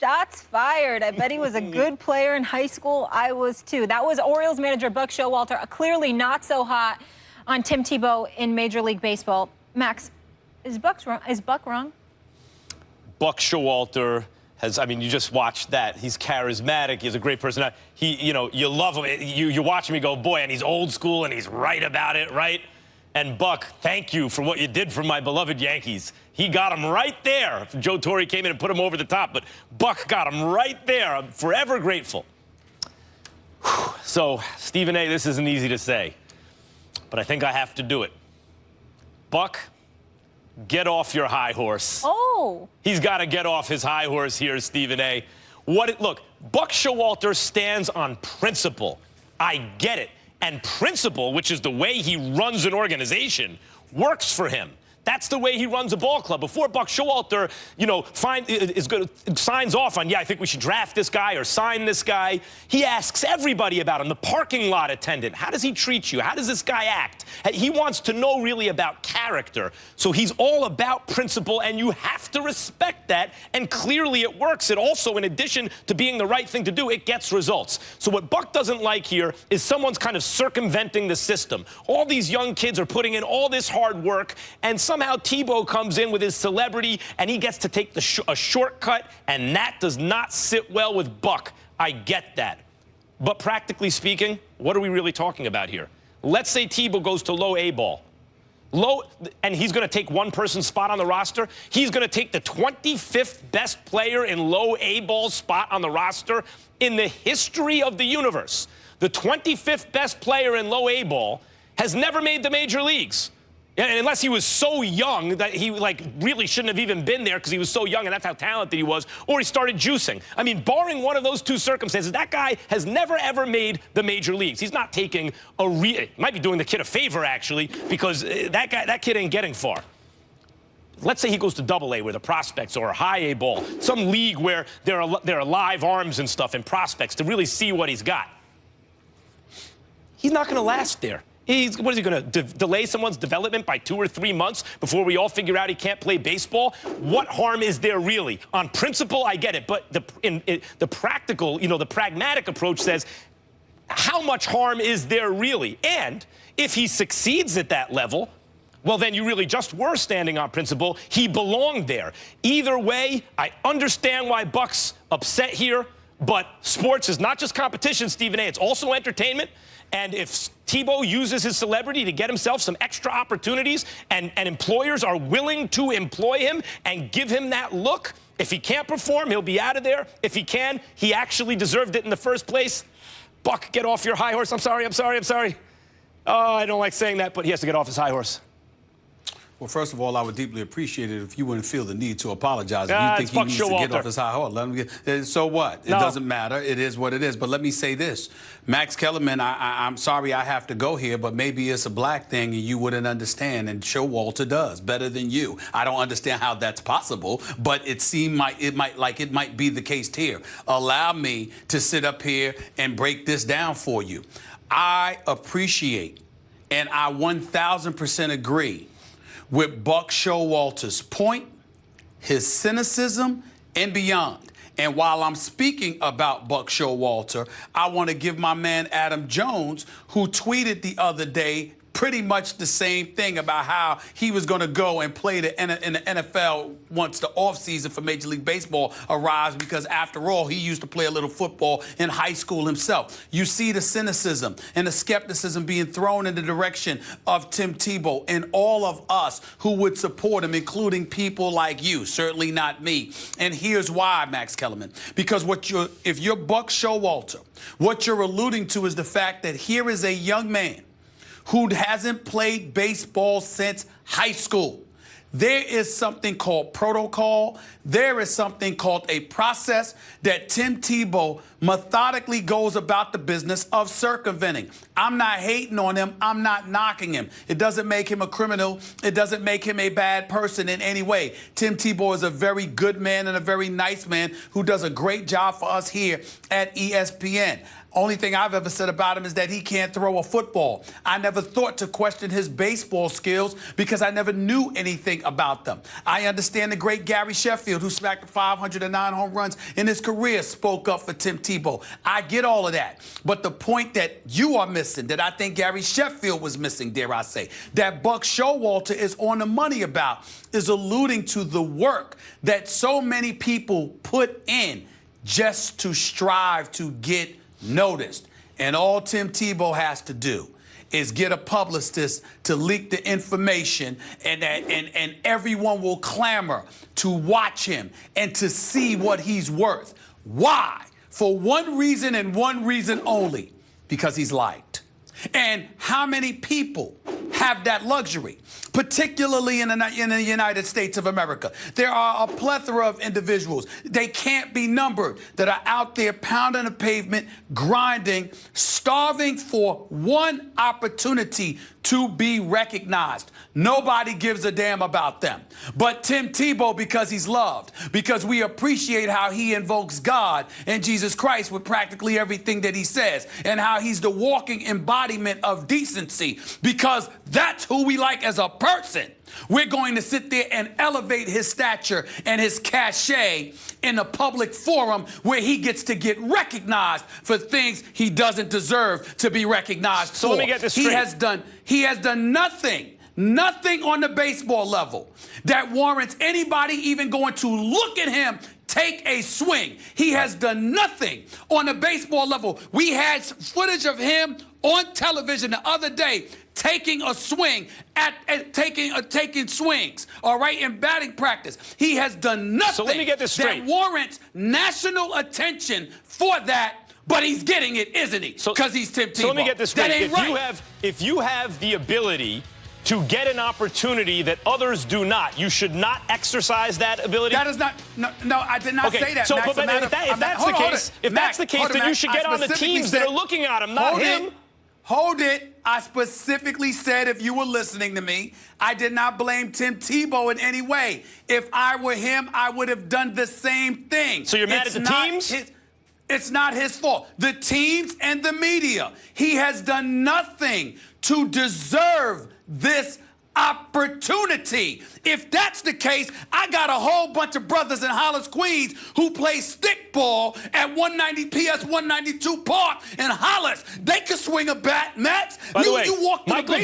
Shots fired. I bet he was a good player in high school. I was too. That was Orioles manager Buck Showalter, clearly not so hot on Tim Tebow in Major League Baseball. Max, is Buck wrong? Buck Showalter has, I mean, you just watched that. He's charismatic. He's a great person. You love him. You watch him, you go, boy, and he's old school and he's right about it, right? And Buck, thank you for what you did for my beloved Yankees. He got him right there. Joe Torre came in and put him over the top, but Buck got him right there. I'm forever grateful. Whew. So, Stephen A., this isn't easy to say, but I think I have to do it. Buck, get off your high horse. Oh. He's got to get off his high horse here, Stephen A. Look, Buck Showalter stands on principle. I get it. And principle, which is the way he runs an organization, works for him. That's the way he runs a ball club. Before Buck Showalter, signs off on, yeah, I think we should draft this guy or sign this guy, he asks everybody about him. The parking lot attendant, how does he treat you? How does this guy act? He wants to know really about character. So he's all about principle, and you have to respect that. And clearly it works. It also, in addition to being the right thing to do, it gets results. So what Buck doesn't like here is someone's kind of circumventing the system. All these young kids are putting in all this hard work, and somehow Tebow comes in with his celebrity and he gets to take a shortcut, and that does not sit well with Buck. I get that. But practically speaking, what are we really talking about here? Let's say Tebow goes to low A ball. And he's going to take one person's spot on the roster. He's going to take the 25th best player in low A ball spot on the roster in the history of the universe. The 25th best player in low A ball has never made the major leagues. Unless he was so young that he, really shouldn't have even been there because he was so young and that's how talented he was, or he started juicing. I mean, barring one of those two circumstances, that guy has never, ever made the major leagues. He's not taking might be doing the kid a favor, actually, because that kid ain't getting far. Let's say he goes to Double A, where the prospects, or high A ball, some league where there are live arms and stuff and prospects to really see what he's got. He's not going to last there. What is he going to delay someone's development by 2 or 3 months before we all figure out he can't play baseball? What harm is there really? On principle, I get it, but the practical, the pragmatic approach says, how much harm is there really? And if he succeeds at that level, well, then you really just were standing on principle. He belonged there. Either way, I understand why Buck's upset here, but sports is not just competition, Stephen A. It's also entertainment. And if Tebow uses his celebrity to get himself some extra opportunities and employers are willing to employ him and give him that look, if he can't perform, he'll be out of there. If he can, he actually deserved it in the first place. Buck, get off your high horse. I'm sorry. Oh, I don't like saying that, but he has to get off his high horse. Well, first of all, I would deeply appreciate it if you wouldn't feel the need to apologize. If you think he needs to get off his high horse, let him get. So what? No. It doesn't matter. It is what it is. But let me say this. Max Kellerman, I'm sorry I have to go here, but maybe it's a black thing and you wouldn't understand, and Showalter does better than you. I don't understand how that's possible, but it might be the case here. Allow me to sit up here and break this down for you. I appreciate, and I 1,000% agree with Buck Showalter's point, his cynicism, and beyond. And while I'm speaking about Buck Showalter, I want to give my man Adam Jones, who tweeted the other day pretty much the same thing about how he was going to go and play in the NFL once the offseason for Major League Baseball arrives, because after all, he used to play a little football in high school himself. You see the cynicism and the skepticism being thrown in the direction of Tim Tebow and all of us who would support him, including people like you, certainly not me. And here's why, Max Kellerman, because if you're Buck Showalter, what you're alluding to is the fact that here is a young man who hasn't played baseball since high school. There is something called protocol. There is something called a process that Tim Tebow methodically goes about the business of circumventing. I'm not hating on him. I'm not knocking him. It doesn't make him a criminal. It doesn't make him a bad person in any way. Tim Tebow is a very good man and a very nice man who does a great job for us here at ESPN. Only thing I've ever said about him is that he can't throw a football. I never thought to question his baseball skills because I never knew anything about them. I understand the great Gary Sheffield, who smacked 509 home runs in his career, spoke up for Tim Tebow. I get all of that. But the point that you are missing, that I think Gary Sheffield was missing, dare I say, that Buck Showalter is on the money about, is alluding to the work that so many people put in just to strive to get noticed. And all Tim Tebow has to do is get a publicist to leak the information, and everyone will clamor to watch him and to see what he's worth. Why? For one reason and one reason only: because he's liked. And how many people have that luxury, particularly in the United States of America? There are a plethora of individuals, they can't be numbered, that are out there pounding the pavement, grinding, starving for one opportunity to be recognized. Nobody gives a damn about them. But Tim Tebow, because he's loved, because we appreciate how he invokes God and Jesus Christ with practically everything that he says, and how he's the walking embodiment of decency, because that's who we like as a person. We're going to sit there and elevate his stature and his cachet in a public forum where he gets to get recognized for things he doesn't deserve to be recognized for. Let me get this straight. He has done nothing on the baseball level that warrants anybody even going to look at him take a swing. He has done nothing on the baseball level. We had footage of him on television the other day taking a swing taking swings, all right, in batting practice. He has done nothing. So let me get this straight. That warrants national attention for that. But he's getting it, isn't he? Because he's Tim Tebow. So let me get this straight. That ain't right. If you have the ability to get an opportunity that others do not, you should not exercise that ability? That is not, no, I did not say that, so, Max. But if that's the case, then you should get on the teams that are looking at him, not him. Hold it. I specifically said, if you were listening to me, I did not blame Tim Tebow in any way. If I were him, I would have done the same thing. So you're mad at the teams? It's not his fault. The teams and the media. He has done nothing to deserve this opportunity. If that's the case, I got a whole bunch of brothers in Hollis, Queens who play stickball at PS 192 Park in Hollis. They could swing a bat, Max. By the way, you walk to Michael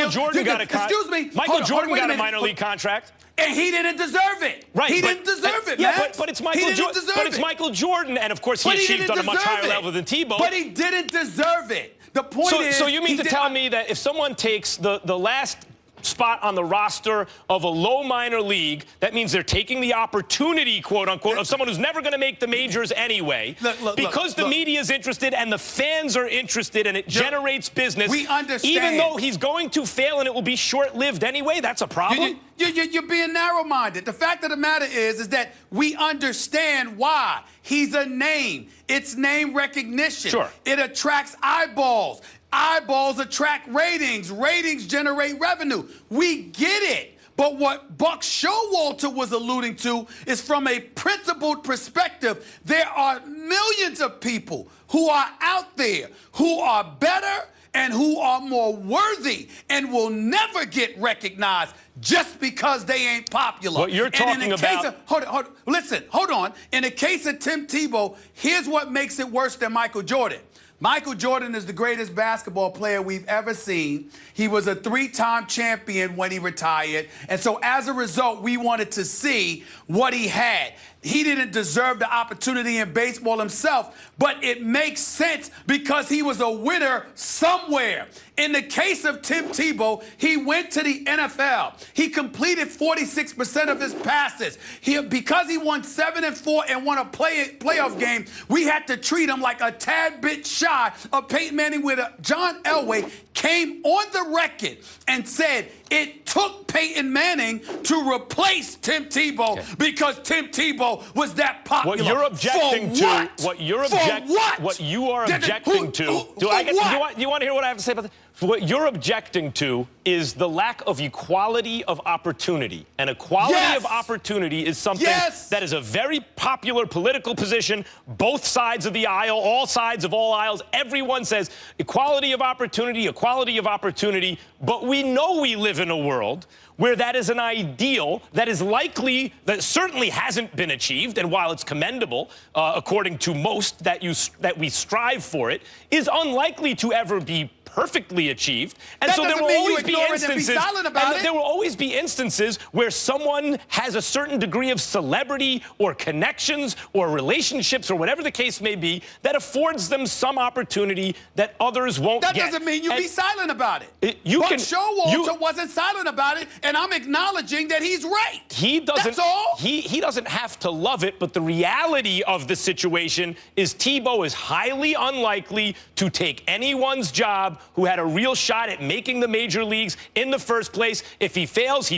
Jordan got a contract. Excuse me. Michael Jordan got a minor league contract. And he didn't deserve it. Right. He didn't deserve it, yeah, Max. but it's Michael Jordan. But it's Michael Jordan, and of course he achieved on a much higher level than Tebow. But he didn't deserve it. The point is. So you mean to tell me that if someone takes the last spot on the roster of a low minor league, that means they're taking the opportunity, quote unquote, of someone who's never going to make the majors anyway, because the media is interested and the fans are interested and it generates business. We understand. Even though he's going to fail and it will be short-lived anyway, that's a problem. You're being narrow-minded. The fact of the matter is that we understand why. He's a name. It's name recognition. Sure. It attracts eyeballs. Eyeballs attract ratings. Ratings generate revenue. We get it. But what Buck Showalter was alluding to is from a principled perspective. There are millions of people who are out there who are better and who are more worthy and will never get recognized just because they ain't popular. What you're talking about... Hold on. In the case of Tim Tebow, here's what makes it worse than Michael Jordan. Michael Jordan is the greatest basketball player we've ever seen. He was a 3-time champion when he retired. And so as a result, we wanted to see what he had. He didn't deserve the opportunity in baseball himself, but it makes sense because he was a winner somewhere. In the case of Tim Tebow, he went to the NFL. He completed 46% of his passes. Because he won 7-4 and won a playoff game, we had to treat him like a tad bit shy of Peyton Manning, with John Elway came on the record and said it took Peyton Manning to replace Tim Tebow because Tim Tebow was that popular. What you're objecting to, what you are objecting to, do you want to hear what I have to say about that? What you're objecting to is the lack of equality of opportunity. And equality of opportunity is something that is a very popular political position, both sides of the aisle, all sides of all aisles. Everyone says equality of opportunity, but we know we live in a world where that is an ideal that is likely, that certainly hasn't been achieved, and while it's commendable, according to most, that we strive for it, is unlikely to ever be perfectly achieved. And so there will always be instances, there will always be instances where someone has a certain degree of celebrity or connections or relationships or whatever the case may be that affords them some opportunity that others won't get. That doesn't mean you be silent about it. Buck Showalter wasn't silent about it, and I'm acknowledging that he's right. He doesn't. That's all. He doesn't have to love it, but the reality of the situation is Tebow is highly unlikely to take anyone's job who had a real shot at making the major leagues in the first place. If he fails,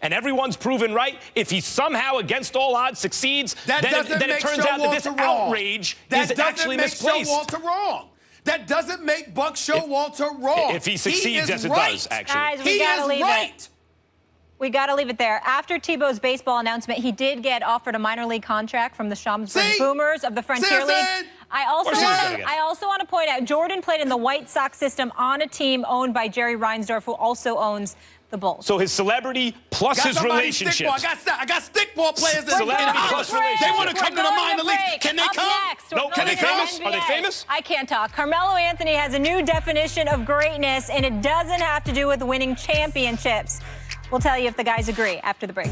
and everyone's proven right. If he somehow, against all odds, succeeds, then it turns out that this outrage is actually misplaced. That doesn't make Showalter wrong. That doesn't make Buck Showalter wrong. If he succeeds, yes, it does, actually. Guys, we gotta leave it. We got to leave it there. After Tebow's baseball announcement, he did get offered a minor league contract from the Schaumburg Boomers of the Frontier League. I also want to point out, Jordan played in the White Sox system on a team owned by Jerry Reinsdorf, who also owns the Bulls. So his celebrity plus his relationships. I got stickball players in celebrity plus relationships. They want to come to the minor league. Can they come? No, can they famous? Are they famous? I can't talk. Carmelo Anthony has a new definition of greatness, and it doesn't have to do with winning championships. We'll tell you if the guys agree after the break.